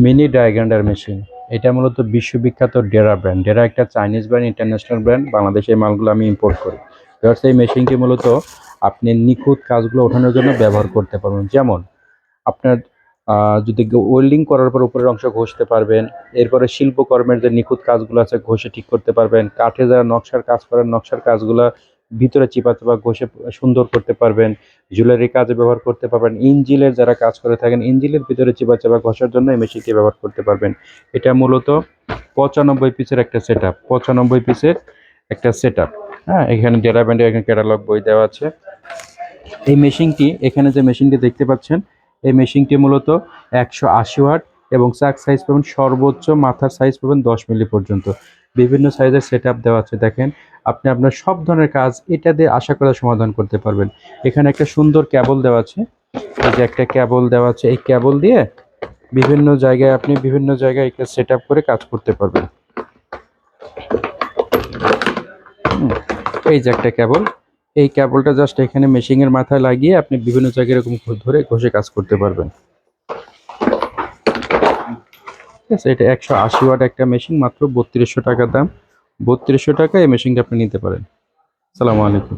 Mini dry grinder machine. এটা মূলত বিশ্ববিখ্যাত ডেরা ব্র্যান্ড। ডেরা একটা চাইনিজ ব্র্যান্ড, ইন্টারন্যাশনাল ব্র্যান্ড। বাংলাদেশে এই মালগুলো আমি ইম্পোর্ট করি। ভিউয়ার্স, এই মেশিনটি মূলত আপনি নিখুঁত কাজগুলো ওঠানোর জন্য ব্যবহার করতে পারবেন। যেমন আপনার যদি ওয়েল্ডিং করার পর উপরের অংশ ঘষতে পারবেন। এরপরে শিল্পকর্মের যে নিখুঁত কাজগুলো আছে ঘষে ঠিক করতে পারবেন। কাঠে যারা নকশার কাজ করেন, নকশার কাজগুলা ভিতরে চিপা চাপা ঘষে সুন্দর করতে পারবেন। জুয়েলারি কাজে ব্যবহার করতে পারবেন। ইঞ্জিলের যারা কাজ করে থাকেন, ইঞ্জিলের ভিতরে চিপা চাপা ঘষার জন্য এই মেশিনটি ব্যবহার করতে পারবেন। এটা মূলত 95 পিসের একটা সেট আপ, 95 পিসের একটা সেট আপ। হ্যাঁ, এখানে ডেরা ব্র্যান্ডের এখানে ক্যাটালগ বই দেওয়া আছে। এই মেশিনটি, এখানে যে মেশিনটি দেখতে পাচ্ছেন, এই মেশিনটি মূলত 180 ওয়াট এবং চাক সাইজ পাবেন সর্বোচ্চ, মাথার সাইজ পাবেন 10 মিলি পর্যন্ত। বিভিন্ন সাইজের সেট আপ দেওয়া আছে। দেখেন, আপনি আপনার সব ধরনের কাজ এটা দিয়ে আশা করা সমাধান করতে পারবেন। এখানে একটা সুন্দর কেবল দেওয়া আছে। এই যে একটা কেবল দেওয়া আছে, এই কেবল দিয়ে বিভিন্ন জায়গায় এটা সেট আপ করে কাজ করতে পারবেন। এই যে একটা কেবল, এই কেবলটা জাস্ট এখানে মেশিনের মাথায় লাগিয়ে আপনি বিভিন্ন জায়গায় এরকম ধরে ঘষে কাজ করতে পারবেন। ঠিক আছে, এটা 180 ওয়াট একটা মেশিন, মাত্র 3200 টাকা দাম। 3200 টাকা এই মেশিনটা আপনি নিতে পারেন। আসসালামু আলাইকুম।